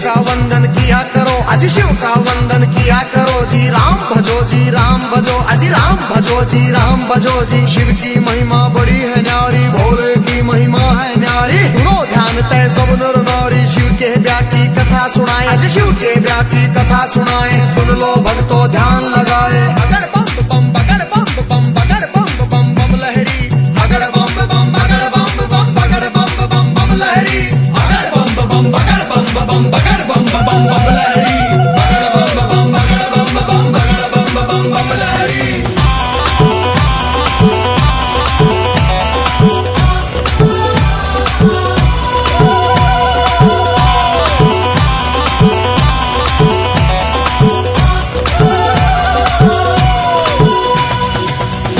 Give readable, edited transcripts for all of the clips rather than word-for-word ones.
का वंदन किया करो, अजी शिव का वंदन किया करो जी। राम भजो जी राम भजो, अजी राम भजो जी राम भजो जी। शिव की महिमा बड़ी है न्यारी, भोले की महिमा है न्यारी। सुनो ध्यान तय सब नर नारी, शिव के ब्याह की कथा सुनाए, अजी शिव के ब्याह की कथा सुनाए। सुन लो भक्तों ध्यान लगाए, अगर बम बम बगर बम बम बगर बम बम बम लहरी, अगर बम बम बगर बम बम बगर बम बम बम लहरी, अगर बम बम बगर बम बम बगर बम बम बम लहरी, अगर बम बम बगर बम बम बगर बम बम बम लहरी।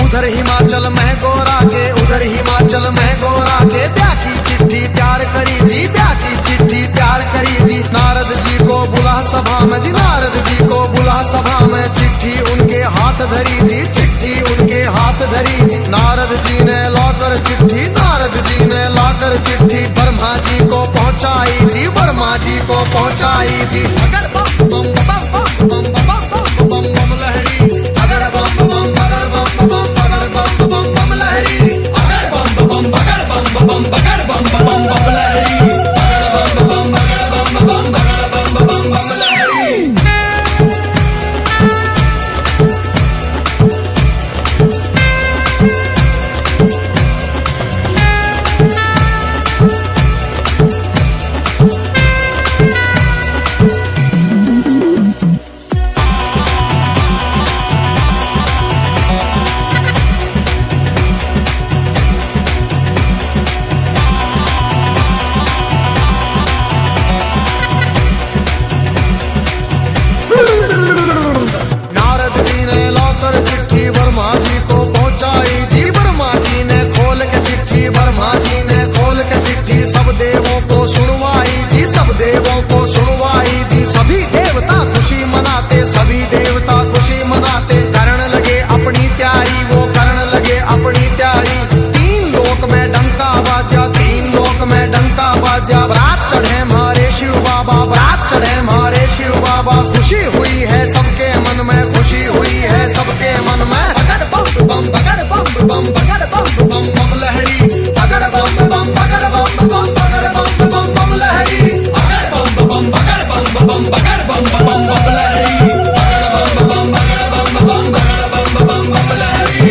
उधर हिमाचल में गोरा के, उधर हिमाचल में गोरा के ब्याह की चिट्ठी तैयार करी जी, ब्याह की चिट्ठी तैयार करी जी। नारद जी को बुला सभा में जी, नारद जी को बुला सभा में। चिट्ठी उनके हाथ धरी जी, चिट्ठी उनके हाथ धरी जी। नारद जी ने लाकर चिट्ठी, नारद जी ने लाकर चिट्ठी ब्रह्मा जी को पहुंचाई जी, ब्रह्मा जी को पहुंचाई जी। अगर बम बम बम बम बम बम बम बम लहरी, अगर बम बम बगर बम बम बगर बम बम बम लहरी, अगर बम बम बगर बम बम बगर बम बम बम लहरी, अगर बम बम बगर बम बम बगर बम बम बम लहरी। नारद जी ने लाकर चिट्ठी ब्रह्मा जी को पहुंचाई जी, ब्रह्मा जी ने खोल के चिट्ठी, ब्रह्मा जी ने खोल के चिट्ठी सब देवों को सुनवाई जी, सब देवों को सुनवाई जी। सभी देवता खुशी मनाते, सभी देवता खुशी मनाते। करण लगे अपनी तैयारी, वो करण लगे अपनी तैयारी। तीन लोक में डंका बाजा, तीन लोक में डंका बाजा। बरात चढ़े हमारे शिव बाबा, बरात चढ़े हमारे शिव बाबा। खुशी हुई है सबके मन में, खुशी हुई है सबके मन में। अगर बम बम बगर बम बम बगर बम बम बम लहरी, अगर बम बम बगर बम बम बगर बम बम बम लहरी, अगर बम बम बगर बम बम बगर बम बम बम लहरी, अगर बम बम बगर बम बम बगर बम बम बम लहरी।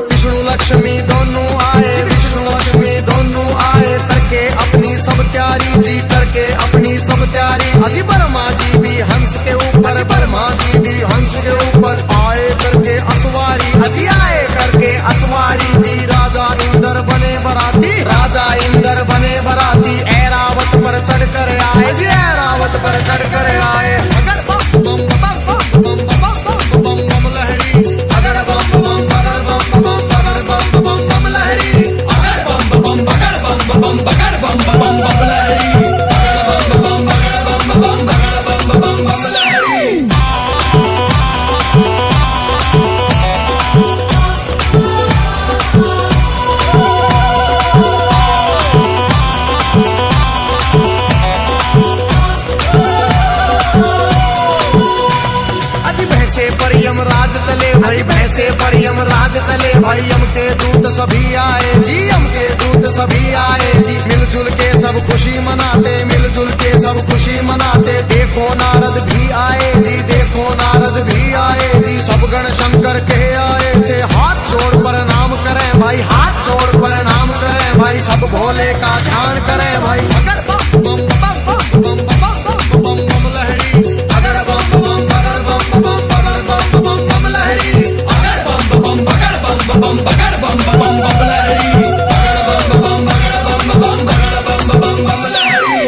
विष्णु लक्ष्मी दोनों आए, विष्णु लक्ष्मी दोनों आए। करके अपनी सब तैयारी जी, करके अपनी सब तैयारी। अजी ब्रह्मा जी भी हंस के ऊपर, ब्रह्मा जी भी हंस के ऊपर आए करके असवारी, अजी आए करके असवारी जी। राजा इंद्र बने बराती, राजा इंद्र बने बराती। ऐरावत पर चढ़ कर आए जी, ऐरावत पर चढ़ कर आए। अगर बम बम बम बम बम बम बम बम लहरी, अगर बम बम बगर बम बम बगर बम बम बम लहरी, अगर बम बम बगर बम बम बगर बम बम बम लहरी, अगर बम बम बगर बम बम बगर बम बम बम लहरी। पर यमराज चले भाई, भैंसे पर यमराज चले भाई। यम के दूत सभी आए जी, यम के दूत सभी आए जी। मिलजुल के सब खुशी मनाते, मिलजुल के सब खुशी मनाते। देखो नारद भी आए जी, देखो नारद भी आए जी। सब गण शंकर के आए थे, हाथ जोड़ प्रणाम करें भाई, हाथ जोड़ प्रणाम करें भाई। सब भोले का ध्यान करें भाई। अगर बम बम बम बम बम बम बम बम लहरी, अगर बम बम बगर बम बम बगर बम बम बम लहरी, अगर बम बम बगर बम बम बगर बम बम बम लहरी, अगर बम बम बगर बम बम बगर बम बम बम लहरी।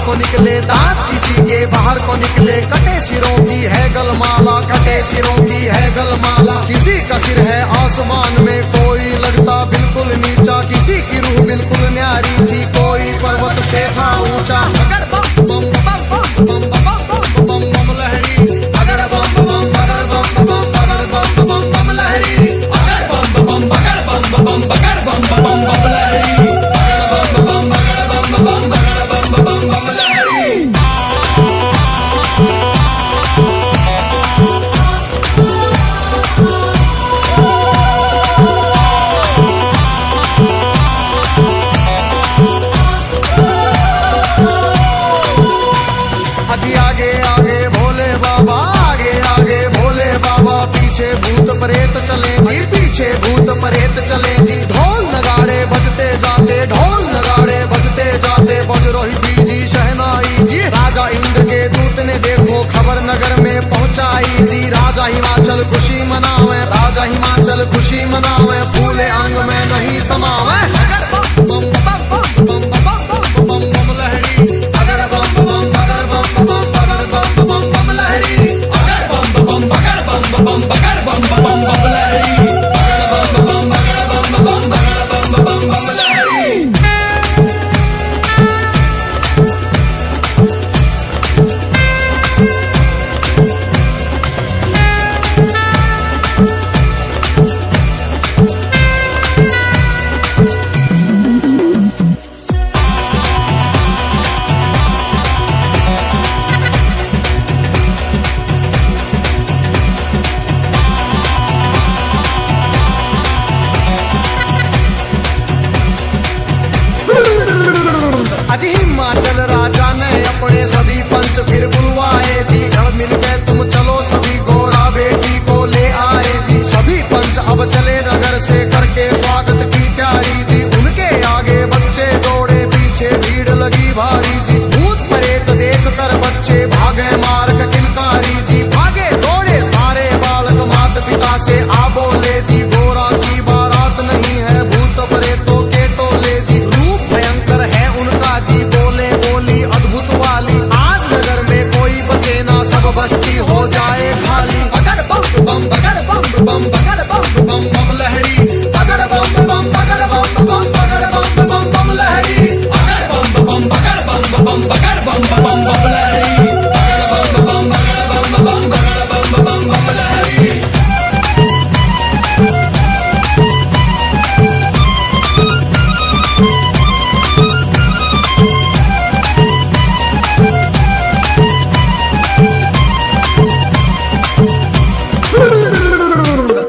को निकले दांत, किसी के बाहर को निकले कटे सिरों की है गलमाला, कटे सिरों की है गलमाला। किसी का सिर है आसमान में, कोई लगता बिल्कुल नीचा, किसी की रूह बिल्कुल न्यारी थी, कोई पर्वत से था ऊंचा। अगर बम बम बम बम बम बम बम बम लहरी, अगर बम बम बगर बम बम बगर बम बम बम लहरी, अगर बम बम बगर बम बम बगर बम बम बम लहरी, अगर बम बम बगर बम बम बगर बम बम बम लहरी। पीछे भूत प्रेत चले जी, पीछे भूत प्रेत चले जी। ढोल नगाड़े बजते जाते, ढोल नगाड़े बजते जाते, बज रही थी जी शहनाई जी। राजा इंद्र के दूत ने देखो खबर नगर में पहुंचाई जी। राजा हिमाचल खुशी मनावे, राजा हिमाचल खुशी मनावे, फूले अंग में नहीं समावे। अगर बम बम बम बम बम बम बम लहरी, अगर बम बम बगर बम बम बगर बम बम बम लहरी, अगर बम बम बगर बम बम बगर बम बम बम लहरी, अगर बम बम बगर बम बम बगर बम बम बम लहरी। आज हिमाचल राजा ने अपने सभी पंच फिर बुलवाए जी। घर मिलके तुम चलो सभी गोरा बेटी को ले आए जी। सभी पंच अब चले नगर से करके स्वागत की तैयारी जी। उनके आगे बच्चे दौड़े, पीछे भीड़ लगी भारी जी। भूत प्रेत देख कर बच्चे भागे मार्ग किलकारी जी। भागे दौड़े सारे बालक माता पिता से आ बोले जी। गोरा की बारात नहीं है, भूत प्रेतों के टोले जी। रूप भयंकर है उनका जी, बोले बोली अद्भुत वाली। आज नगर में कोई बचे ना, सब बस्ती हो जाए खाली। अगर बम बम बगर बम बम बगर बम बम बम लहरी, अगर बम बम बगर बम बम बगर बम बम बम लहरी, अगर बम बम बगर बम बम बगर बम बम बम लहरी, अगर बम बम बगर बम बम बगर बम बम बम लहरी।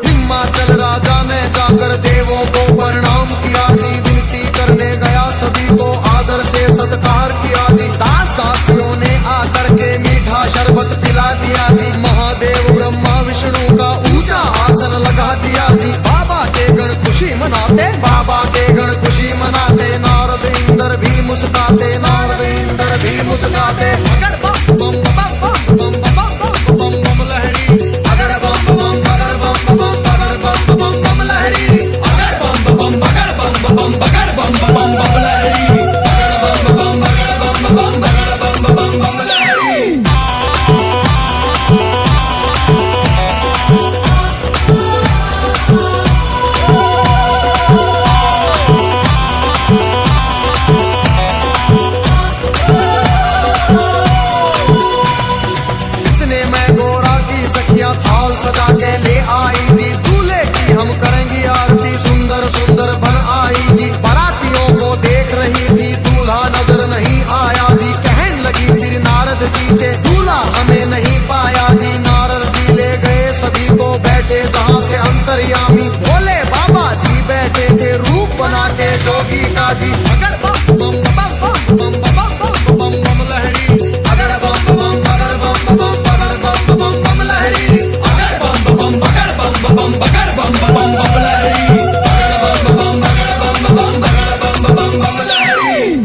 हिमाचल राजा ने जाकर देवों को प्रणाम किया जी। विनती करने गया सभी को आदर से सत्कार किया जी। दास दासियों ने आकर के मीठा शरबत पिला दिया जी। महादेव ब्रह्मा विष्णु का ऊंचा आसन लगा दिया जी। बाबा के गण खुशी मनाते, बाबा के गण खुशी मनाते। नारद इंद्र भी मुस्काते, नारद इंद्र भी मुस्काते। अगर बम बम बम बम बम बम बम लहरी, अगर बम बम बगर बम बम बगर बम बम बम लहरी, अगर बम बम बगर बम बम बगर बम बम बम लहरी, अगर बम बम बगर बम बम बगर बम बम बम लहरी। थाल सजा के ले आई जी। दूल्हे की हम करेंगी आरती, सुंदर सुंदर बन आई जी। बारातियों को देख रही थी, दूल्हा नजर नहीं आया जी। कहने लगी फिर नारद जी से, दूल्हा हमें नहीं पाया जी। नारद जी ले गए सभी को, बैठे जहाँ के अंतर्यामी। बोले बाबा जी बैठे थे रूप बना के जोगी का जी। अगर बम बम बम बम बम बम बम बम लहरी, अगर बम बम बगर बम बम बगर बम बम बम लहरी, अगर बम बम बगर बम बम बगर बम बम बम लहरी, अगर बम बम बगर बम बम बगर बम बम बम लहरी।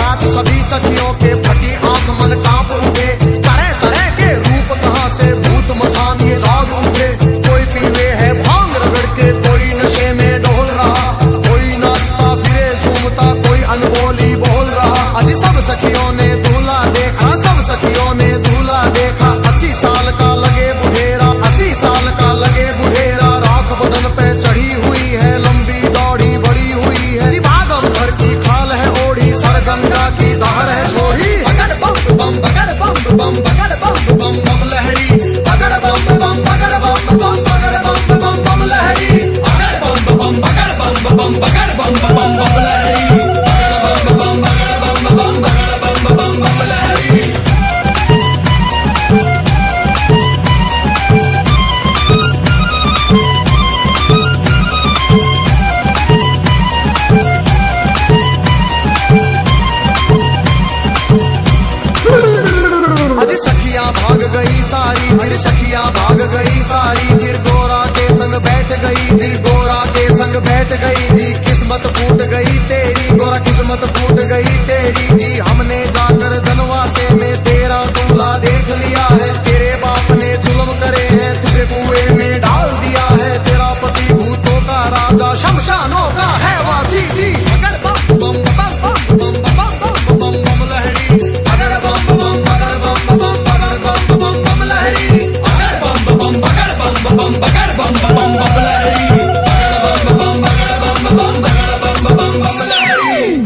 रात सभी सखियों के फटी आंख मन कांप उठे, तरह तरह के रूप कहां से भूत मसान ये जाग उठे। कोई पीवे है भांग रगड़ के, कोई नशे में डोल रहा, कोई नाचता फिरे झूमता, कोई अनबोली बोल रहा। अजी सब सखियों ने दूल्हा देखा, सब सखियों ने दूल्हा देखा। 80 साल का लगे बुढ़ेरा, 80 साल का लगे बुढ़ेरा। राख बदन पे चढ़ी हुई है, लंबी दौड़ी बड़ी हुई है। भागम भर की खाल है ओढ़ी, सर गंगा की धार है छोड़ी। बगड़ बम बम बगड़ बम बम बगड़ बम बम बम लहरी, बगड़ बम बम बगड़ बम बम बगड़ बम बम बम लहरी, बगड़ बम बम बगड़ बम बम बगड़ बम बम बम लहरी, बगड़ बम बगड़ बम बम बगड़ बम बम लहरी। अजी सखियां भाग गई सारी, फिर सखियां भाग गई सारी। फिर गोरा के संग बैठ गई जी, गोरा के संग बैठ गई जी। किस्मत फूट गई तेरी गोरा, किस्मत फूट गई तेरी जी। हमने जाकर जनवासे में तेरा दूल्हा देख लिया है। तेरे बाप ने जुल्म करे हैं, तुझे कुएं में डाल दिया है। तेरा पति भूतों का राजा, शमशानों का है वासी जी। बगड़ बम बम बम बम बम बम बम बम लहरी, बगड़ बम बम बगड़ बम बम बगड़ बम बम बम लहरी, बगड़ बम बम बगड़ बम बम बगड़ बम बम बम लहरी, बगड़ बम बम बगड़ बम बम बगड़ बम बम बम लहरी।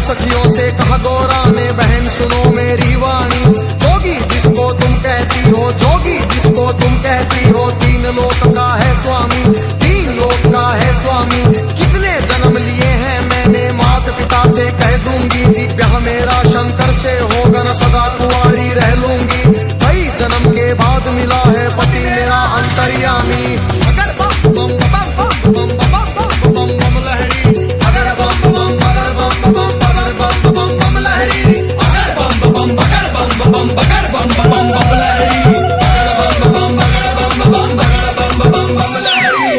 सखियों से कहा गोरा ने, बहन सुनो मेरी वाणी। जोगी जिसको तुम कहती हो, जोगी जिसको तुम कहती हो, 3 लोक का है स्वामी, 3 लोक का है स्वामी। कितने जन्म लिए हैं मैंने, माता पिता से कह दूंगी जी। ब्याह मेरा शंकर से होगा न, सदा कुंवारी रह लूंगी। कई जन्म के बाद मिला है पति मेरा अंतर्यामी। अगर बम बम बम बम बम बम बम बम लहरी, अगर बम बम बगड़ बम बम बगड़ बम बम लहरी, अगर बम बम बगड़ बम बम बगड़ बम बम बम लहरी, अगर बम बम बगड़ बम बम बगड़ बम बम लहरी।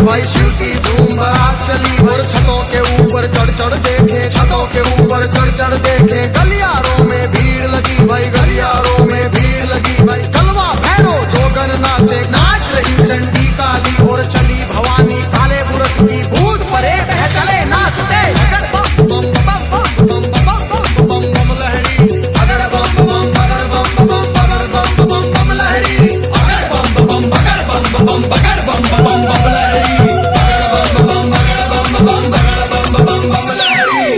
भाई शिव की धूम बारात चली। और छतों के ऊपर चढ़ चढ़ देखे, छतों के ऊपर चढ़ चढ़ देखे। गलियारों में भीड़ लगी भाई, गलियारों में भीड़ लगी भाई। कलवा भैरो जोगन नाचे, नाच रही चंडी काली। और चली भवानी काले बुरस की, भूत परे बह चले नाचते। अगर बम बम बम बम बम बम बम बम लहरी, अगर बम बम बगर बम बम बगर बम बम बम लहरी, अगर बम बम बगर बम बम बगर बम बम बम लहरी, अगर बम बम बगर बम बम बगर बम बम बम लहरी।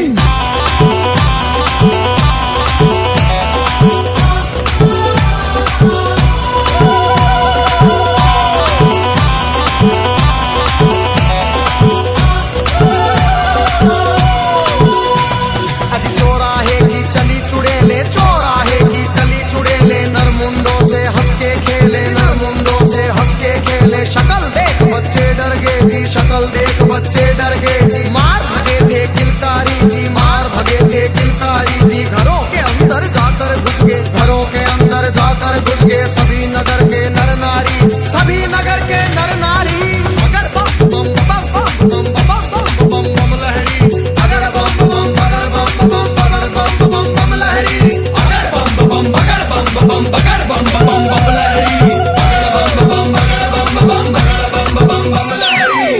अंदर घुस गए सभी नगर के नर नारी, सभी नगर के नर नारी। अगर बम बम बम बम बम बम बम बम लहरी, अगर बम बम बगर बम बम बगर बम बम बम लहरी, अगर बम बम बगर बम बम बगर बम बम बम लहरी, अगर बम बम बगर बम बम बगर बम बम बम लहरी।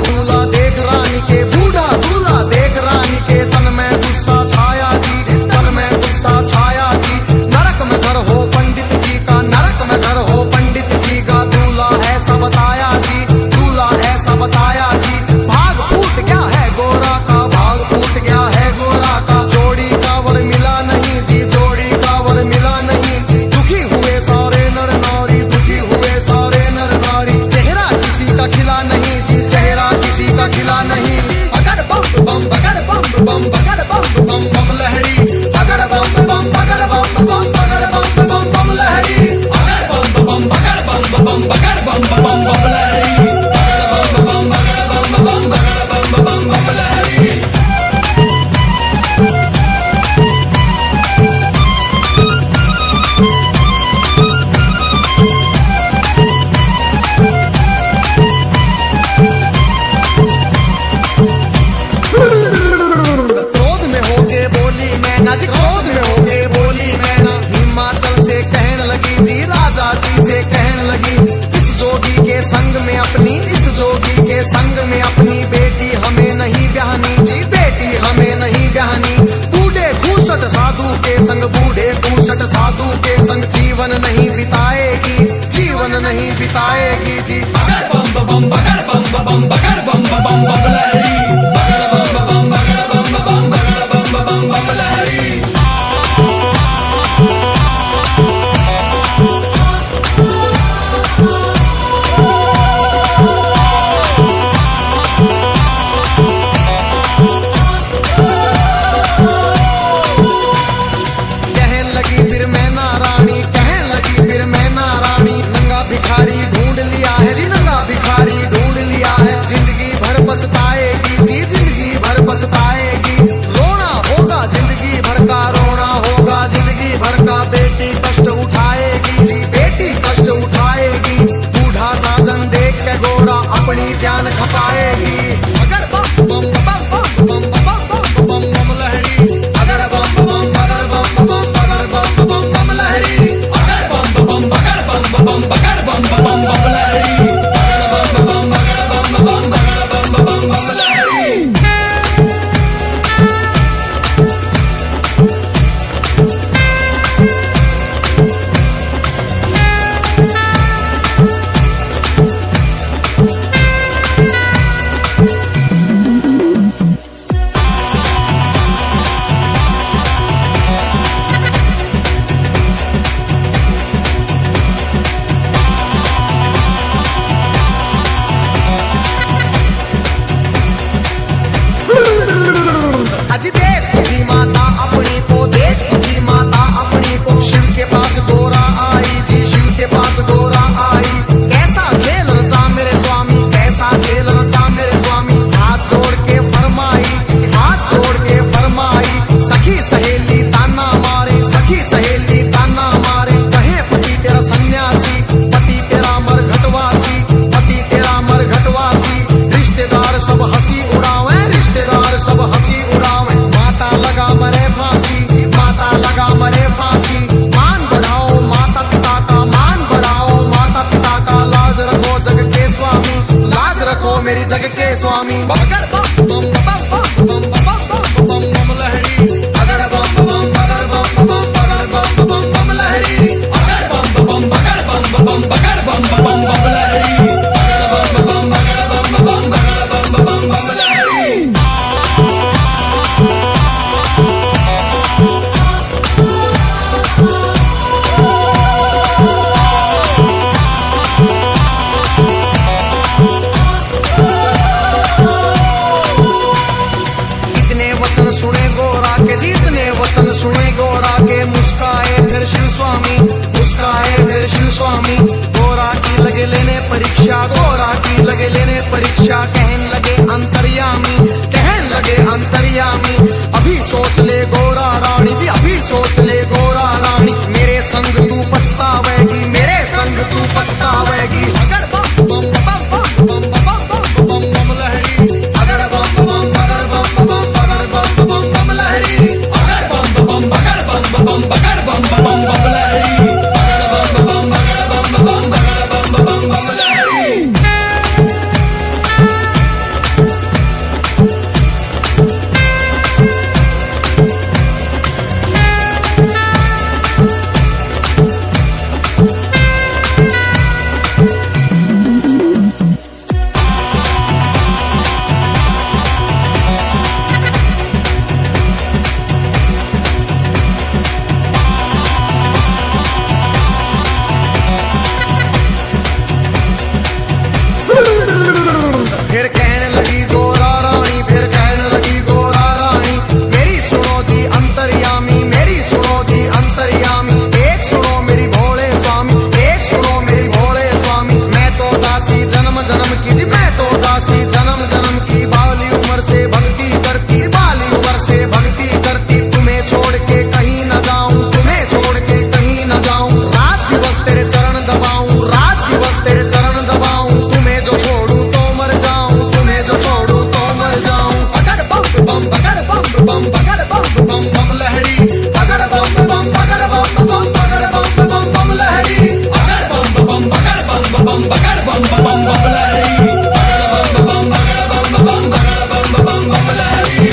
दूल्हा देख रानी के, बूढ़ा दूल्हा देख रानी के, तन में गुस्सा छाया जी, तन में गुस्सा छाया जी। नरक में घर हो पंडित जी का, नरक में घर हो पंडित जी का। दूल्हा ऐसा बताया जी, दूल्हा ऐसा बताया जी। भाग फूट गया है गोरा का, भाग फूट गया है गोरा का। जोड़ी का वर मिला नहीं जी, जोड़ी का वर मिला नहीं जी। दुखी हुए सारे नर नारी, दुखी हुए सारे नर नारी। चेहरा किसी का खिला नहीं जी, चेहरा किसी का खिला नहीं। अगर बम बम बगर बम बम बगर बम बम बम लहरी, अगर बम बम बगर बम बम बगर बम बम बम लहरी, अगर बम बम बगर बम बम बगर बम बम बम लहरी, अगर बम बम बगर बम बम बगर बम बम बम लहरी। क्रोध में होके बोली मैना जी, क्रोध में होके बोली मैना। हिमाचल से कहने लगी जी, राजा जी से कहने लगी। इस जोगी के संग में अपनी, इस जोगी के संग में अपनी बेटी हमें नहीं ब्याहनी जी, बेटी हमें नहीं ब्याहनी। बूढ़े खूसट साधु के संग, बूढ़े खूसट साधु के संग जीवन नहीं बिताएगी, जीवन नहीं बिताएगी जी। अगर बम बम बगर बम बम बगर बम बम बम लहरी, अगर बम बम बगर बम बम बगर बम बम बम लहरी। कहने लगी फिर मैना रानी, कहने लगी फिर मैना रानी। नंगा भिखारी ढूंढ लिया है जी, नंगा भिखारी ढूंढ लिया है। जिंदगी भर पछताएगी जी, जिंदगी भर पछताएगी। रोना होगा जिंदगी भर का, रोना होगा जिंदगी भर का। बेटी कष्ट उठाएगी जी, बेटी कष्ट उठाएगी। बूढ़ा साजन देख के गोरा अपनी जान खपाएगी। अगर बम बम बम बम बम बम बम बम लहरी, अगर बम बम बगर बम बम बगर बम बम बम लहरी, अगर बम बम बगर बम बम बगर बम बम बम लहरी, अगर बम बम बगर बम बम बगर बम बम बम लहरी। अजी देख तुझी माता अपनी को, देख तुझी माता अपनी को। शिव के पास गोरा आई जी, शिव के पास गोरा आई। कैसा खेल रचा मेरे स्वामी, कैसा खेल रचा मेरे स्वामी। हाथ जोड़ के फरमाई जी, हाथ जोड़ के फरमाई। सखी सहेली ताना मारे, सखी सहेली ताना मारे। कहे पति तेरा सन्यासी, पति तेरा मरघटवासी, पति तेरा मरघटवासी। रिश्तेदार सब हंसी उड़ावे, रिश्तेदार सब हंसी उड़ावे। माता लगा मरे फांसी, माता लगा मरे फांसी। मान बढ़ाओ माता पिता का, मान बढ़ाओ माता पिता का। लाज रखो जग के स्वामी, लाज रखो मेरी जग के स्वामी। बगर बम बम बम बम बम बम बम बम लहरी, अगर बम बम बगर बम बम बगर बम बम बम लहरी, अगर बम बम बगर बम बम बगर बम बम बम लहरी, अगर बम बम बगर बम बम बगर बम बम बम लहरी। परीक्षा, गोरा की लगे लेने परीक्षा। कहन लगे अंतर्यामी, कहन लगे अंतर्यामी, अभी सोच ले गोरा रानी जी, अभी सोच ले गोरा रानी। मेरे संग तू पछतावेगी, मेरे संग तू पछतावेगी। अगर बम बम बम बम बम बम बम बम लहरी, अगर बम बम बगर बम बम बगर बम बम बम लहरी, अगर बम बम बगर बम बम बगर बम बम बम लहरी, अगर बम बम बगर बम बम बगर बम बम बम लहरी। फिर कहने लगी गोरा रानी, फिर कहने लगी गोरा रानी, मेरी सुनो जी अंतर्यामी, मेरी सुनो जी अंतर्यामी। एक सुनो मेरी भोले स्वामी, एक सुनो मेरी भोले स्वामी। मैं तो दासी जन्म जन्म की जी, मैं तो दासी जन्म जन्म की। बाली उम्र से भक्ति करती, बाली उम्र से भक्ति करती। तुम्हें छोड़ के कहीं न जाऊं, तुम्हें छोड़ के कहीं न जाऊं। रात दिवस तेरे चरण दबाऊं, रात दिवस तेरे चरण दबाऊं। तुम्हें जो छोड़ूं तो मर जाऊं, तुम्हें जो छोड़ूं तो मर जाऊं। अगर बम बम बगर बम बम बगर बम बम बम लहरी, अगर बम बम बगर बम बम बगर बम बम बम लहरी, अगर बम बम बगर बम बम बगर बम बम बम लहरी, अगर बम बम बगर बम बम बगर बम बम बम लहरी।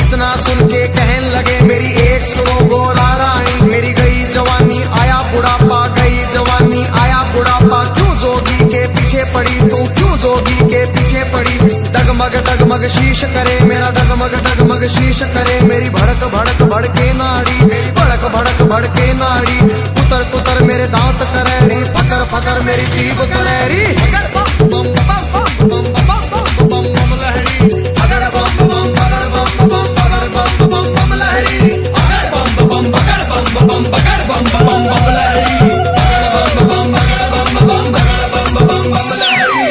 इतना सुन के कहन लगे मेरी एक सुनो गोरा रानी, मेरी गई जवानी आया बुढ़ापा, गई जवानी आया बुढ़ापा। क्यों जोगी के पीछे पड़ी तू, क्यों जोगी के पीछे पड़ी। डगमग डगमग शीश करे मेरा, डगमग डगमग शीश करे। मेरी भड़क भड़क भड़के नाड़ी, मेरी भड़क भड़क भड़के नाड़ी। कुतर कुतर मेरे दांत करेरी, फकर फकर मेरी जीभ करेरी। अगर बम बम बम बम बम बम बम बम लहरी, अगर बम बम बगर बम बम बगर बम बम बम लहरी, अगर बम बम बगर बम बम बगर बम बम बम लहरी, अगर बम बम बगर बम बम बगर बम बम बम लहरी।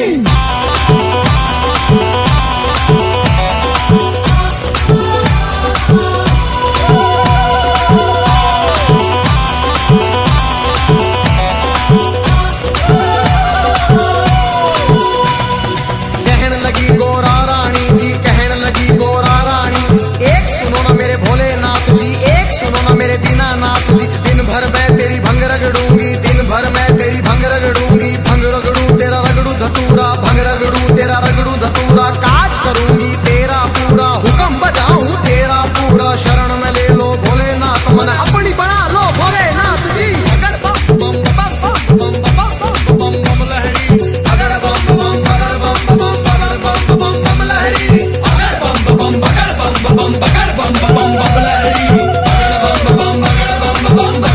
कहन लगी गोरा रानी जी, कहन लगी गोरा रानी। एक सुनो ना मेरे भोलेनाथ जी, एक सुनो ना मेरे दीनानाथ जी। दिन भर मैं तेरी भंग रगड़ूंगी, दिन भर मैं तेरी भंग रगड़ूंगी। भंग रगड़ू तेरा रगड़ू धतूरा, भंग रगड़ू तेरा रगड़ू धतूरा। काज करूंगी तेरा पूरा, हुक्म बजाऊं तेरा पूरा। शरण में ले लो भोलेनाथ, मन अपनी बना लो भोलेनाथ जी। अगर बम बम बम बम बम बम बम लहरी, अगर बम बम बगर बम बम बगर बम बम बम लहरी, अगर बम बम बगर बम बम बगर बम बम बम लहरी, अगर बम बम बगर बम बम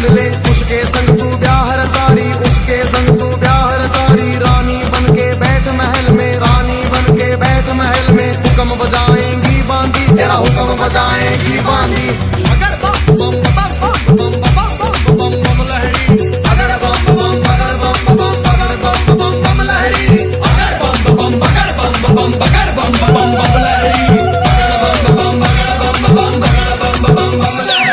बांध ले, उसके संग तू ब्याह रचारी, उसके संग तू ब्याह रचारी। रानी बन के बैठ महल में, रानी बन के बैठ महल में, हुक्म बजाएंगी बांदी, तेरा हुक्म बजाएंगी बांदी। अगर बम बम बम बम बम बम बम बम लहरी, अगर बम बम बगर बम बम बगर बम बम बम लहरी, अगर बम बम बगर बम बम बगर बम बम बम लहरी, अगर बम बम बगर बम बम बगर बम बम बम लहरी।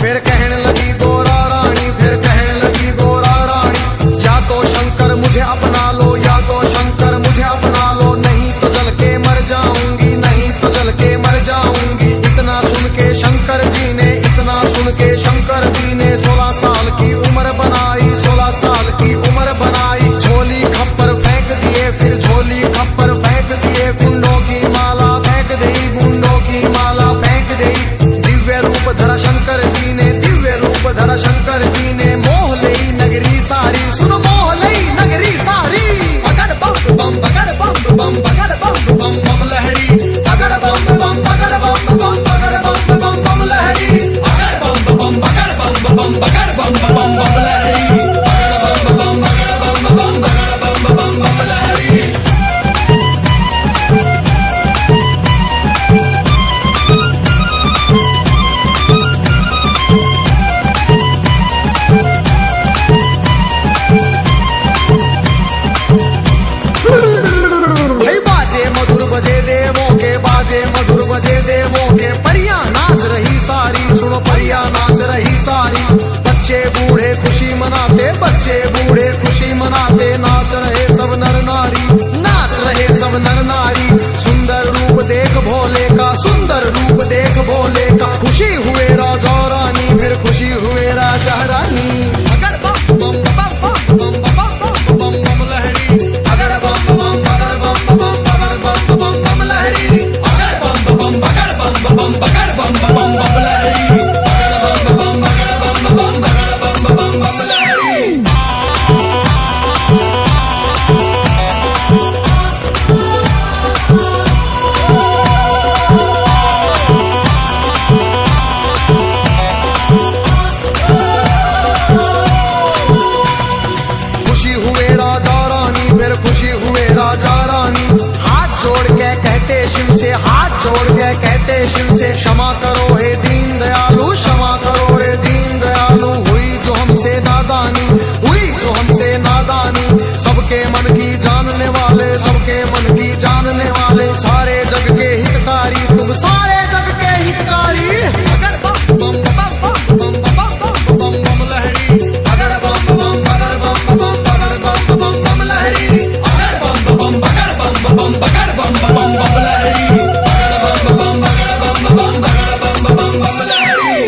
फिर कहने लगी गोरा रानी, फिर कहने लगी गोरा रानी, या तो शंकर मुझे अपना लो, या तो शंकर मुझे अपना लो, नहीं तो जल के मर जाऊंगी, नहीं तो जल के मर जाऊंगी। इतना सुन के शंकर जी ने, इतना सुन के शंकर जी ने 16 साल की उम्र बनाई, 16 साल की उम्र बनाई। झोली खप्पर फेंक दिए, फिर झोली खप्पर फेंक दिए, गुंडों की माला फेंक दी, गुंडों की माला फेंक दी। दिव्य रूप धरा शंकर जी ने, दिव्य रूप धरा शंकर जी ने, मोह लई नगरी सारी, सुन मोह लई नगरी सारी। अगर बम बम बगर बम बम बगर बम बम बम लहरी, अगर बम बम बगर बम बम बगर बम बम बम लहरी, अगर बम बम बगर बम बम बगर बम बम बम लहरी, अगर बम बम बगर बम बम बगर बम बम बम लहरी। बजे देवों के, बाजे मधुर बजे देवों के, परियां नाच रही सारी, सुनो परियां नाच रही सारी। बच्चे बूढ़े खुशी मनाते, बच्चे बूढ़े खुशी मनाते, नाच रहे सब नर नारी, नाच रहे सब नर नारी। सुंदर रूप देख भोले का, सुंदर रूप देख भोले का, खुशी हुए राजा रानी, फिर खुशी हुए राजा रानी। अगर बम बम बम बम बम बम बम बम लहरी, अगर बम बम बगर बम बम बगर बम बम बम लहरी, अगर बम बम बगर बम बम बगर बम बम बम लहरी, अगर बम बम बगर बम बम बगर बम बम बम लहरी। खुशी हुए राजा रानी, फिर खुशी हुए राजा रानी। हाथ जोड़ के कहते शिव से, हाथ जोड़ के कहते शिव से, क्षमा करो हे दीन दयालु, क्षमा करो हे दीन दयालु। हुई जो हमसे नादानी, हुई जो हमसे नादानी, सबके मन की जानने वाले, सबके मन की जानने वाले, सारे जग के हितकारी, तुम सारे जग के हितकारी। अगर बम बम बम बम बम बम बम बम लहरी, अगर बम बम बगर बम बम बगर बम बम बम लहरी, अगर बम बम बगर बम बम बगर बम बम बम लहरी, अगर बम बम बगर बम बम बगर बम बम बम लहरी।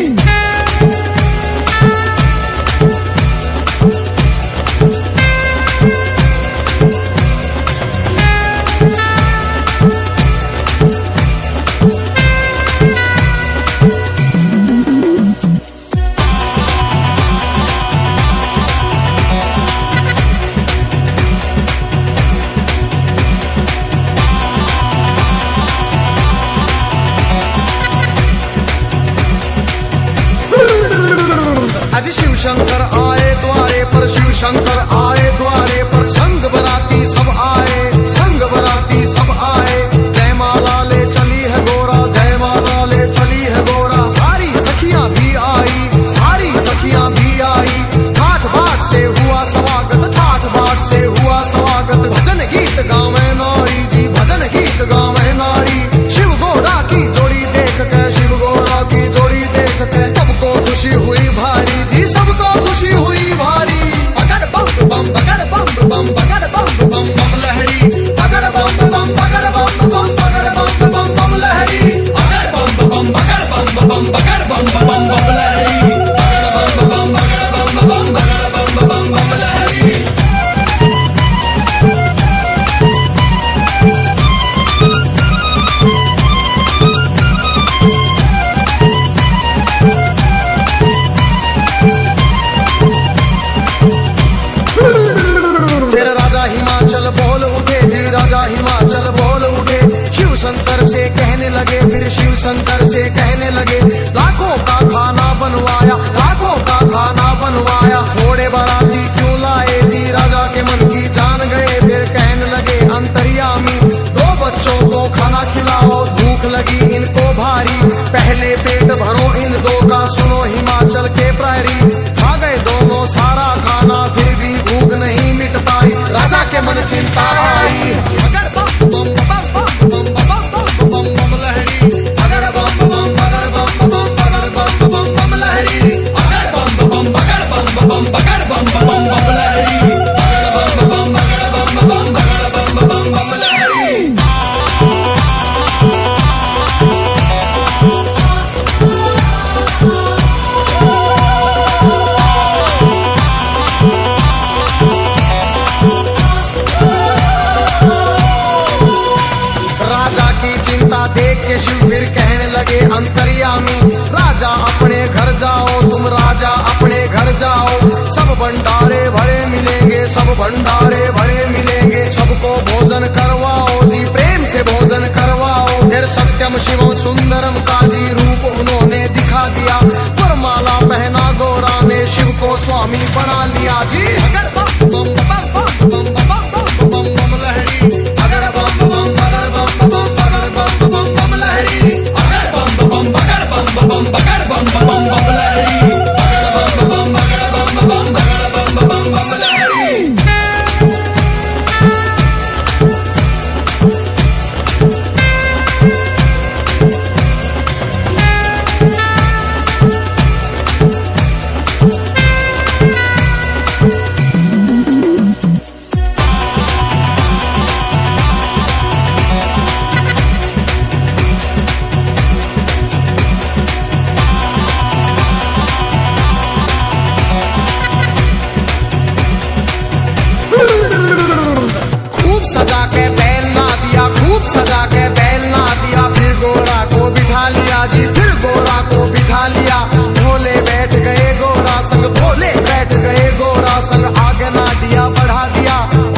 आज शिव शंकर आए द्वारे पर, शिव शंकर आए द्वारे पर, संग बराती सब आए, संग बराती सब आए। जय माला ले चली है गोरा, जय माला ले चली है गोरा। सारी सखियां भी आई, सारी सखियां भी आई। ठाठ बाट से हुआ स्वागत, ठाठ बाट से हुआ स्वागत। भजन गीत गावे नारी जी, भजन गीत गावे नारी। शिव गोरा की जोड़ी देख के, शिव गोरा की जोड़ी देख के, सबको खुशी हुई भारी जी, सबको खुशी हुई भारी। अगर बम बम बगर बम बम बगर बम बम बम लहरी, अगर बम बम बगर बम बम बगर बम बम बम लहरी, अगर बम बम बगर बम बम बगर बम बम बम लहरी। शंकर से कहने लगे, लाखों का खाना बनवाया, लाखों का खाना बनवाया, थोड़े बाराती क्यों लाए जी, राजा के मन की जान गए। फिर कहने लगे अंतर्यामी, दो बच्चों को खाना खिलाओ, भूख लगी इनको भारी, पहले पेट भरो इन दो का, सुनो हिमाचल के प्रहरी। खा गए दोनों सारा खाना, फिर भी भूख नहीं मिट पाई, राजा के मन चिंता आई। अगर बम बम बम बम बम बम बम बम लहरी, अगर बम बम बगर बम बम बगर बम बम बम लहरी, अगर बम बम बगर बम बम बगर बम बम बम लहरी, अगर बम बम बगर बम बम बगर बम बम बम लहरी। देख के शिव फिर कहने लगे अंतर्यामी, राजा अपने घर जाओ, तुम राजा अपने घर जाओ, सब भंडारे भरे मिलेंगे, सब भंडारे भरे मिलेंगे, सबको भोजन करवाओ जी, प्रेम से भोजन करवाओ। फिर सत्यम शिवम सुंदरम का जी रूप उन्होंने दिखा दिया, वरमाला पहना गौरा ने, शिव को स्वामी बना लिया जी। अगर बम बम बम बम बम बम बम बम लहरी, अगर बम बम बगर बम बम बगर बम बम बम लहरी, अगर बम बम बगर बम बम बगर बम बम बम लहरी, अगर बम बम बगर बम बम बगर बम बम बम लहरी। सजा के बैल ना दिया, खूब सजा के बैल ना दिया, फिर गोरा को बिठा लिया जी, फिर गोरा को बिठा लिया, भोले बैठ गए गोरा संग, भोले बैठ गए गोरा संग, आगे ना दिया बढ़ा दिया,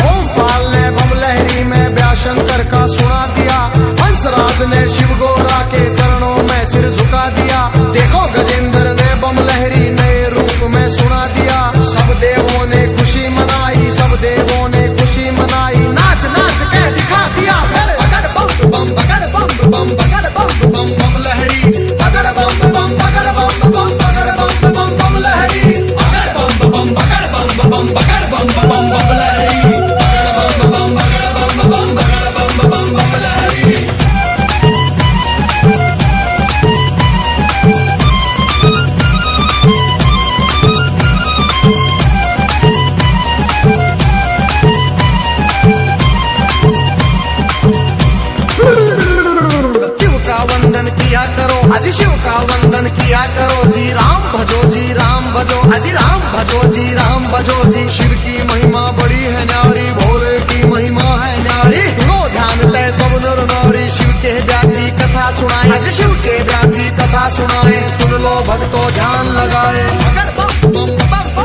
ओम पाल ने बम लहरी में व्याशंकर का सुना दिया, हंसराज ने शिव गोरा के चरणों में सिर झुका दिया, देखो गजेंद्र ने बम लहरी नए रूप में सुना दिया, सब देवों ने खुशी मनाई, सब देवों ने खुशी मनाई, नाच नाच के दिखा दिया। फिर अगर बम बम बगर बम बम बगर बम बम बम लहरी, अगर बम बम बगर बम बम बगर बम बम बम लहरी, अगर बम बम बगर बम बम बगर बम बम बम लहरी, अगर बम बम बगर बम बम बगर बम बम बम लहरी। वंदन किया करो अजी, शिव का वंदन किया करो जी, राम भजो जी, राम भजो अजी, राम भजो जी, राम भजो जी, शिव की महिमा बड़ी है न्यारी, भोले की महिमा है न्यारी, सुनो ध्यान दे सब नर नारी, शिव के व्याधि कथा सुनाए अजी, शिव के व्याधि कथा सुनाए, सुन लो भक्तों ध्यान लगाए। अगर बम बम बम